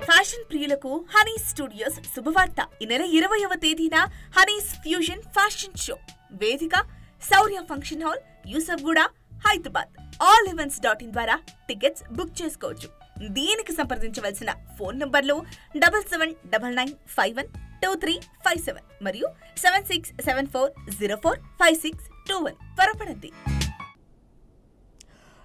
Fashion ప్రియులకు Honey's studios శుభవార్త. ఈ నెల 20వ తేదీన హనీస్ ఫ్యూజన్ ఫ్యాషన్ షో వేదిక Shaurya function hall, Yousufguda, Hyderabad. allevents.in ద్వారా టికెట్స్ బుక్ చేసుకోవచ్చు. దీనికి సంప్రదించవలసిన ఫోన్ నంబర్లు 7799512357 మరియు 7674045621. త్వరపడండి.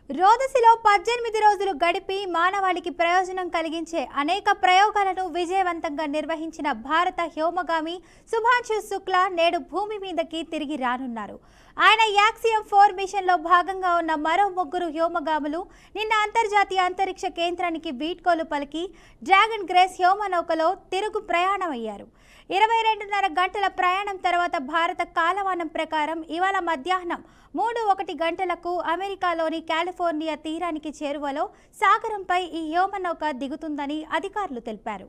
రోదసిలో 18 రోజులు గడిపి మానవాళికి ప్రయోజనం కలిగించే అనేక ప్రయోగాలను విజయవంతంగా నిర్వహించిన భారత వ్యోమగామి శుభాంశు శుక్లా నేడు భూమి మీదకి తిరిగి రానున్నారు. ఆయన యాక్సియం 4 మిషన్లో భాగంగా ఉన్న మరో 3 వ్యోమగాములు నిన్న అంతర్జాతీయ అంతరిక్ష కేంద్రానికి వీడ్కోలు పలికి డ్రాగన్ గ్రేస్ వ్యోమనౌకలో తిరుగు ప్రయాణమయ్యారు. 22.5 గంటల ప్రయాణం తర్వాత భారత కాలమానం ప్రకారం ఇవాళ మధ్యాహ్నం 3:01 గంటలకు అమెరికాలోని కాలిఫోర్నియా తీరానికి చేరువలో సాగరంపై ఈ వ్యోమనౌక దిగుతుందని అధికారులు తెలిపారు.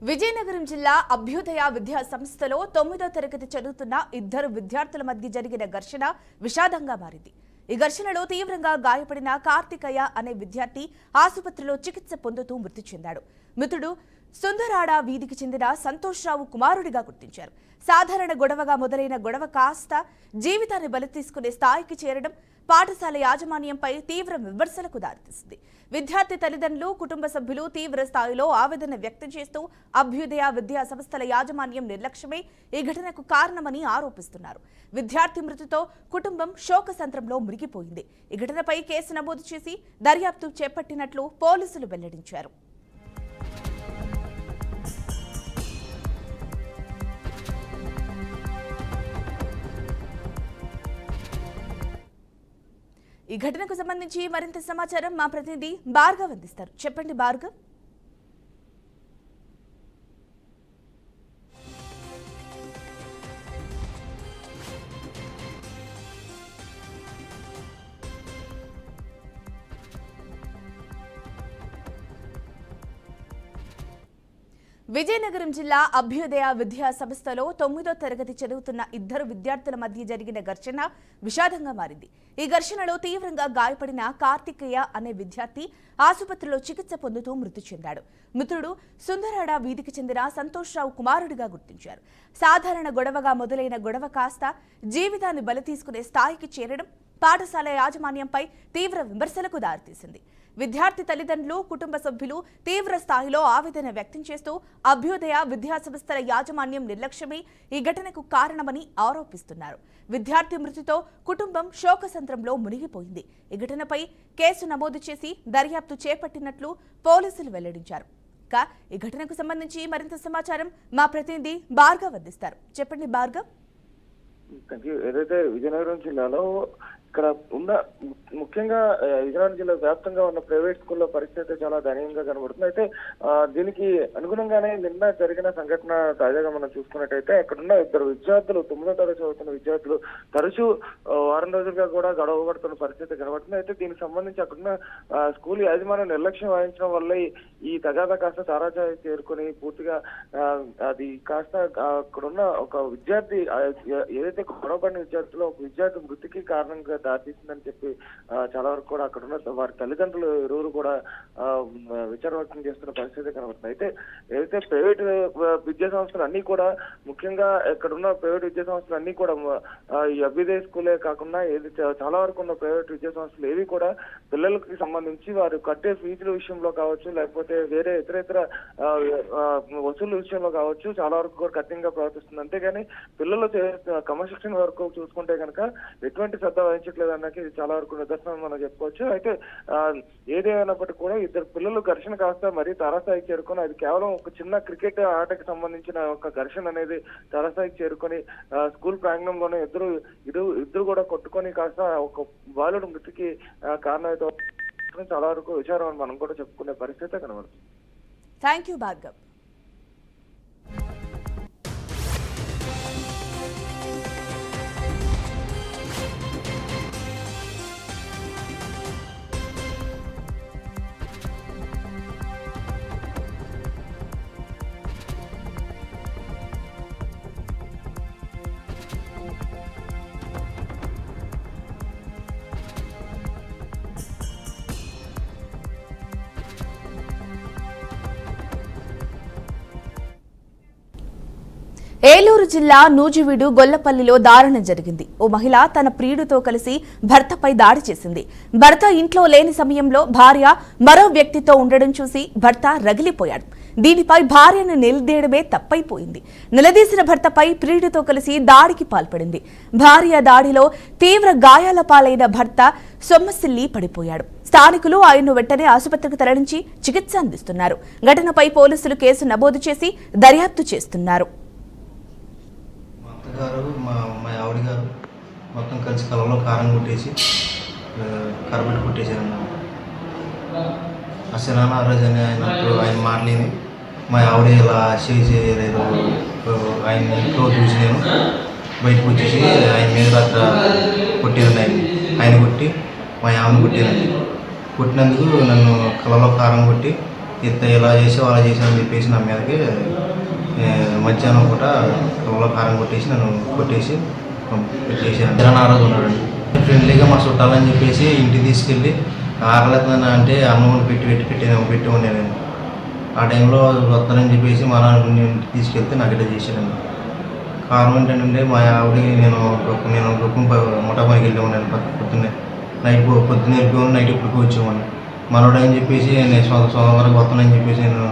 విజయనగరం జిల్లా అభ్యుదయ విద్యా సంస్థలో 9వ తరగతి చదువుతున్న 2 విద్యార్థుల మధ్య జరిగిన ఘర్షణ విషాదంగా మారింది. ఈ ఘర్షణలో తీవ్రంగా గాయపడిన కార్తికయ్య అనే విద్యార్థి ఆసుపత్రిలో చికిత్స పొందుతూ మృతి చెందాడు. మృతుడు సుందరాడ వీధికి చెందిన సంతోష్రావు కుమారుడిగా గుర్తించారు. సాధారణ గొడవగా మొదలైన గొడవ కాస్త జీవితాన్ని బలి తీసుకునే స్థాయికి చేరడం పాఠశాల యాజమాన్యంపై తీవ్ర విమర్శలకు దారితీసింది. విద్యార్థి తల్లిదండ్రులు, కుటుంబ సభ్యులు తీవ్ర స్థాయిలో ఆవేదన వ్యక్తం చేస్తూ అభ్యుదయ విద్యా సంస్థల యాజమాన్యం నిర్లక్ష్యమే ఈ ఘటనకు కారణమని ఆరోపిస్తున్నారు. విద్యార్థి మృతితో కుటుంబం శోకసంద్రంలో మునిగిపోయింది. ఈ ఘటనపై కేసు నమోదు చేసి దర్యాప్తు చేపట్టినట్లు పోలీసులు వెల్లడించారు. ఈ ఘటనకు సంబంధించి మరింత సమాచారం మా ప్రతినిధి భార్గవ్ అందిస్తారు. చెప్పండి భార్గవ్. విజయనగరం జిల్లా అభ్యుదయ విద్యా సంస్థలో 9వ తరగతి చదువుతున్న 2 విద్యార్థుల మధ్య జరిగిన ఘర్షణ విషాదంగా మారింది. ఈ ఘర్షణలో తీవ్రంగా గాయపడిన కార్తికేయ అనే విద్యార్థి ఆసుపత్రిలో చికిత్స పొందుతూ మృతి చెందాడు. మృతుడు సుందరాడ వీధికి చెందిన సంతోష్రావు కుమారుడిగా గుర్తించారు. సాధారణ గొడవగా మొదలైన గొడవ కాస్త జీవితాన్ని బలి తీసుకునే స్థాయికి చేరడం పాఠశాల యాజమాన్యంపై తీవ్ర విమర్శలకు దారితీసింది. విద్యార్థి తల్లిదండ్రులు, కుటుంబ సభ్యులు తీవ్ర స్థాయిలో ఆవేదన వ్యక్తం చేస్తూ అభ్యుదయ విద్యా సంస్థల యాజమాన్యం నిర్లక్ష్యమే ఈ ఘటనకు కారణమని ఆరోపిస్తున్నారు. విద్యార్థి మృతితో కుటుంబం శోకసంద్రంలో మునిగిపోయింది. ఈ ఘటనపై కేసు నమోదు చేసి దర్యాప్తు చేపట్టినట్లు పోలీసులు వెల్లడించారు. ఈ ఘటనకు సంబంధించి మరింత సమాచారం మా ప్రతినిధి భార్గవ్ అందిస్తారు. చెప్పండి భార్గవ్. ఏదైతే విజయనగరం జిల్లాలో ఇక్కడ ఉన్న ముఖ్యంగా విజయనగరం జిల్లా వ్యాప్తంగా ఉన్న ప్రైవేట్ స్కూల్లో పరిస్థితి చాలా దయనీయంగా కనబడుతుంది. అయితే దీనికి అనుగుణంగానే నిన్న జరిగిన సంఘటన తాజాగా మనం చూసుకున్నట్టయితే అక్కడున్న 2 విద్యార్థులు 9వ తరగతి చదువుతున్న విద్యార్థులు తరచూ వారం రోజులుగా కూడా గొడవ పడుతున్న పరిస్థితి కనబడుతుంది. అయితే దీనికి సంబంధించి అక్కడున్న స్కూల్ యాజమాన్యం నిర్లక్ష్యం వహించడం వల్ల ఈ తగాదా కాస్త తారాజాయి చేరుకొని పూర్తిగా అది కాస్త అక్కడున్న ఒక విద్యార్థి ఏదైతే గొడవ పడిన విద్యార్థులు ఒక విద్యార్థి మృతికి కారణంగా దారితీసిందని చెప్పి చాలా వరకు కూడా అక్కడ ఉన్న వారి తల్లిదండ్రులు ఇరువురు కూడా విచారణ వ్యక్తం చేస్తున్న పరిస్థితి కనబడుతుంది. అయితే ఏదైతే ప్రైవేట్ విద్యా సంస్థలు అన్ని కూడా ముఖ్యంగా ఇక్కడ ఉన్న ప్రైవేట్ విద్యా సంస్థలు అన్ని కూడా ఈ అభ్యుదయ స్కూలే కాకుండా చాలా వరకు ఉన్న ప్రైవేట్ విద్యా సంస్థలు ఏవి కూడా పిల్లలకి సంబంధించి వారు కట్టే ఫీజుల విషయంలో కావచ్చు, లేకపోతే వేరే ఇతర వసూలు విషయంలో కావచ్చు చాలా వరకు కూడా కఠినంగా ప్రవర్తిస్తుంది. అంతేగాని పిల్లలు క్రమశిక్షణ వరకు చూసుకుంటే కనుక ఎటువంటి శ్రద్ధ వహించడం కనిపించట్లేదు అన్నకి ఇది చాలా వరకు నిదర్శనం మనం చెప్పుకోవచ్చు. అయితే ఏదేమైనప్పటికీ కూడా ఇద్దరు పిల్లలు ఘర్షణ కాస్త మరీ తారాస్థాయికి చేరుకొని అది కేవలం ఒక చిన్న క్రికెట్ ఆటకి సంబంధించిన ఒక ఘర్షణ అనేది తారాస్థాయికి చేరుకొని స్కూల్ ప్రాంగణంలోనే ఇద్దరు కూడా కొట్టుకొని కాస్త ఒక బాలుడు మృతికి కారణమైతే చాలా వరకు విచారం అని మనం కూడా చెప్పుకునే పరిస్థితి కనబడుతుంది. Thank you Bhargav. ఏలూరు జిల్లా నూజివీడు గొల్లపల్లిలో దారుణం జరిగింది. ఓ మహిళ తన ప్రియుడితో కలిసి భర్తపై దాడి చేసింది. భర్త ఇంట్లో లేని సమయంలో భార్య మరో వ్యక్తితో ఉండడం చూసి భర్త రగిలిపోయాడు. దీనిపై భార్యను నిలదీయడమే తప్పైపోయింది. నిలదీసిన భర్తపై ప్రియుడితో కలిసి దాడికి పాల్పడింది. భార్య దాడిలో తీవ్ర గాయాల పాలైన భర్త సొమ్మసిల్లి పడిపోయాడు. స్థానికులు ఆయన్ను వెంటనే ఆసుపత్రికి తరలించి చికిత్స అందిస్తున్నారు. ఘటనపై పోలీసులు కేసు నమోదు చేసి దర్యాప్తు చేస్తున్నారు. మా ఆవిడ గారు మొత్తం కలిసి కలంలో కారం కొట్టేసి కరబెట్టి కొట్టేశారన్న. అసలు ఆ రోజు ఆయన మాటలేని మా ఆవిడ ఇలా చేయలేదు. ఆయన ఇంట్లో చూసి నేను బయటకు వచ్చేసి ఆయన మీద రాత్ర కొట్టానండి. ఆయన కొట్టి మా ఆమెను కొట్టానండి. కొట్టినందుకు నన్ను కలలో కారం కొట్టి ఇలా చేసి అలా చేశానని చెప్పేసి నా మీదకి మధ్యాహ్నం పూట కలలో కారం కొట్టేసి నన్ను కొట్టేసి పెట్టేసాను. జనాన్ని ఆ రోజు ఉన్నాడండి. ఫ్రెండ్లీగా మా చుట్టాలని చెప్పేసి ఇంటికి తీసుకెళ్ళి ఆకలేదని అంటే అన్నం పెట్టి ఉండేనండి. ఆ టైంలో వస్తానని చెప్పేసి మా నాన్న తీసుకెళ్తే నాకు ఇట్లా చేశానండి. కారణం ఏంటంటే మా ఆవిడ నేను గొప్ప ముఠా పనికి వెళ్ళి ఉన్నాను. పొద్దున్నే పొద్దున్న వెళ్ళిపోయాను, నైట్ ఇప్పటికి వచ్చేవాడిని. మనోడని చెప్పేసి నేను సోమవారం వస్తానని చెప్పేసి నేను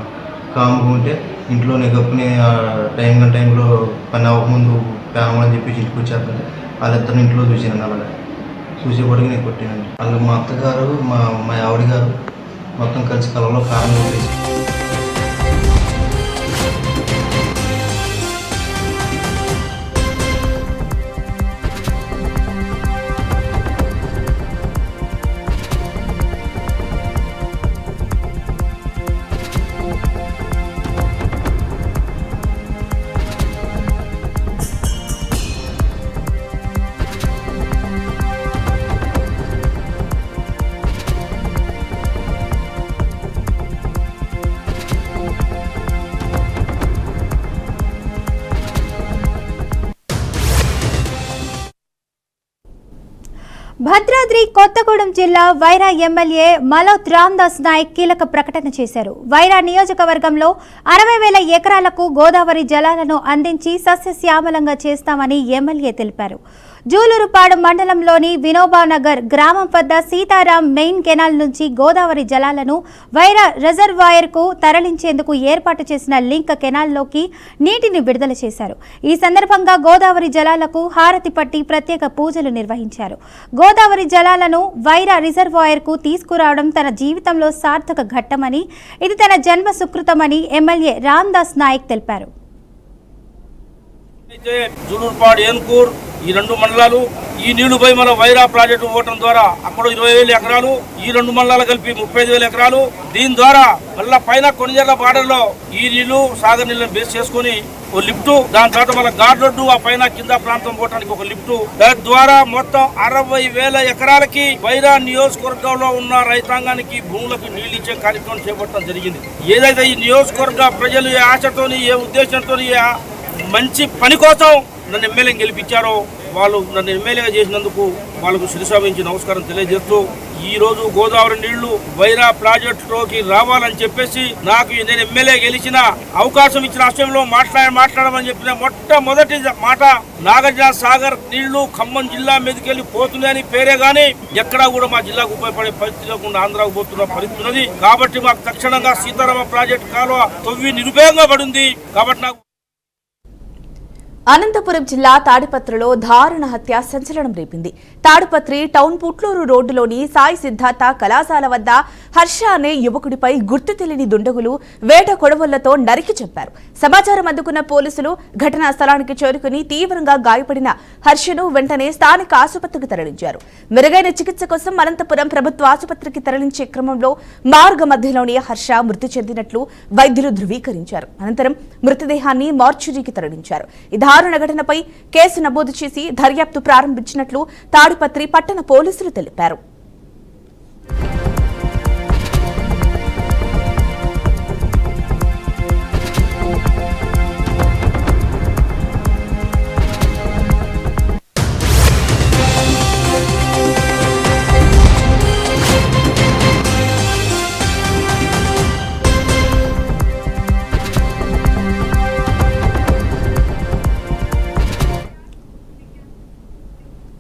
కాముకుంటే ఇంట్లోనే గప్పుని టైంలో పని అవ్వకముందు కామని చెప్పేసి ఇంటికి వచ్చేస్తుంటే వాళ్ళిద్దరు ఇంట్లో చూసానండి. అలాగే చూసేపటికి నేను కొట్టానండి. వాళ్ళు మా అత్తగారు మా ఆవిడ గారు మొత్తం కలిసి కలలో కారం కొట్టేసి భద్రాద్రి కొత్తగూడెం జిల్లా వైరా ఎమ్మెల్యే మలోత్ రామ్దాస్ నాయక్ కీలక ప్రకటన చేశారు. వైరా నియోజకవర్గంలో 60,000 ఎకరాలకు గోదావరి జలాలను అందించి సస్యశ్యామలంగా చేస్తామని ఎమ్మెల్యే తెలిపారు. జూలూరుపాడు మండలంలోని వినోబానగర్ గ్రామం వద్ద సీతారాం మెయిన్ కెనాల్ నుంచి గోదావరి జలాలను వైరా రిజర్వాయర్కు తరలించేందుకు ఏర్పాటు చేసిన లింక్ కెనాల్లోకి నీటిని విడుదల చేశారు. ఈ సందర్భంగా గోదావరి జలాలకు హారతి పట్టి ప్రత్యేక పూజలు నిర్వహించారు. గోదావరి జలాలను వైరా రిజర్వాయర్కు తీసుకురావడం తన జీవితంలో సార్థక ఘట్టమని, ఇది తన జన్మ సుకృతమని ఎమ్మెల్యే రామ్దాస్ నాయక్ తెలిపారు. జూలూరుపాడు ఏన్కూర్ ఈ 2 మండలాలు ఈ నీళ్లుపై మన వైరా ప్రాజెక్టు ఇవ్వడం ద్వారా అక్కడ 20,000 ఎకరాలు, ఈ 2 మండలాలు కలిపి 35,000 ఎకరాలు. దీని ద్వారా మళ్ళా పైన కొనిజర్ల బార్డర్లో ఈ నీళ్లు సాగర్ నీళ్ళని బేస్ చేసుకుని ఓ లిఫ్ట్, దాని తర్వాత మన ఘాట్ రోడ్డు ఆ పైన కింద ప్రాంతం పోవడానికి ఒక లిఫ్ట్, దాని ద్వారా మొత్తం 60,000 ఎకరాలకి వైరా నియోజకవర్గంలో ఉన్న రైతాంగానికి భూములకు నీళ్లు ఇచ్చే కార్యక్రమం చేపట్టడం జరిగింది. ఏదైతే ఈ నియోజకవర్గ ప్రజలు ఏ ఆశతోని ఏ ఉద్దేశంతో మంచి పని కోసం నన్ను ఎమ్మెల్యే గెలిపించారో వాళ్ళు నన్ను ఎమ్మెల్యేగా చేసినందుకు వాళ్ళకు శిరసావించి నమస్కారం తెలియజేస్తూ, ఈ రోజు గోదావరి నీళ్లు వైరా ప్రాజెక్టులోకి రావాలని చెప్పేసి నాకు నేను ఎమ్మెల్యే గెలిచిన అవకాశం ఇచ్చిన అసెంబ్లీలో మాట్లాడమని చెప్పిన మొట్టమొదటి మాట నాగార్జున సాగర్ నీళ్లు ఖమ్మం జిల్లా మీదకెళ్ళి పోతున్నాయని పేరే గానీ ఎక్కడా కూడా మా జిల్లాకు ఉపయోగపడే పరిస్థితి లేకుండా ఆంధ్రాకు పోతున్న పరిస్థితి ఉన్నది. కాబట్టి మాకు తక్షణంగా సీతారామ ప్రాజెక్టు కాలువ తవ్వి నిరుపయోగంగా పడింది. కాబట్టి నాకు అనంతపురం జిల్లా తాడిపత్రిలో దారుణ హత్య సంచలనం రేపింది. తాడిపత్రి టౌన్ పుట్లూరు రోడ్డులోని సాయి సిద్ధార్థ కళాశాల వద్ద హర్ష అనే యువకుడిపై గుర్తు తెలియని దుండగులు వేట కొడవళ్లతో నరికి చంపారు. సమాచారం అందుకున్న పోలీసులు ఘటనా స్థలానికి చేరుకుని తీవ్రంగా గాయపడిన హర్షను వెంటనే స్థానిక ఆసుపత్రికి తరలించారు. మెరుగైన చికిత్స కోసం అనంతపురం ప్రభుత్వ ఆసుపత్రికి తరలించే క్రమంలో మార్గ మధ్యలోనే హర్ష మృతి చెందినట్లు వైద్యులు ధృవీకరించారు. అనంతరం మృతదేహాన్ని మార్చురీకి తరలించారు. దారుణ ఘటనపై కేసు నమోదు చేసి దర్యాప్తు ప్రారంభించినట్లు తాడిపత్రి పట్టణ పోలీసులు తెలిపారు.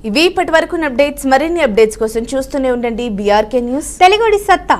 ఇవి ఇప్పటి వరకు అప్డేట్స్. మరిన్ని అప్డేట్స్ కోసం చూస్తూనే ఉండండి బీఆర్కే న్యూస్. తెలుగుడి సత్తా.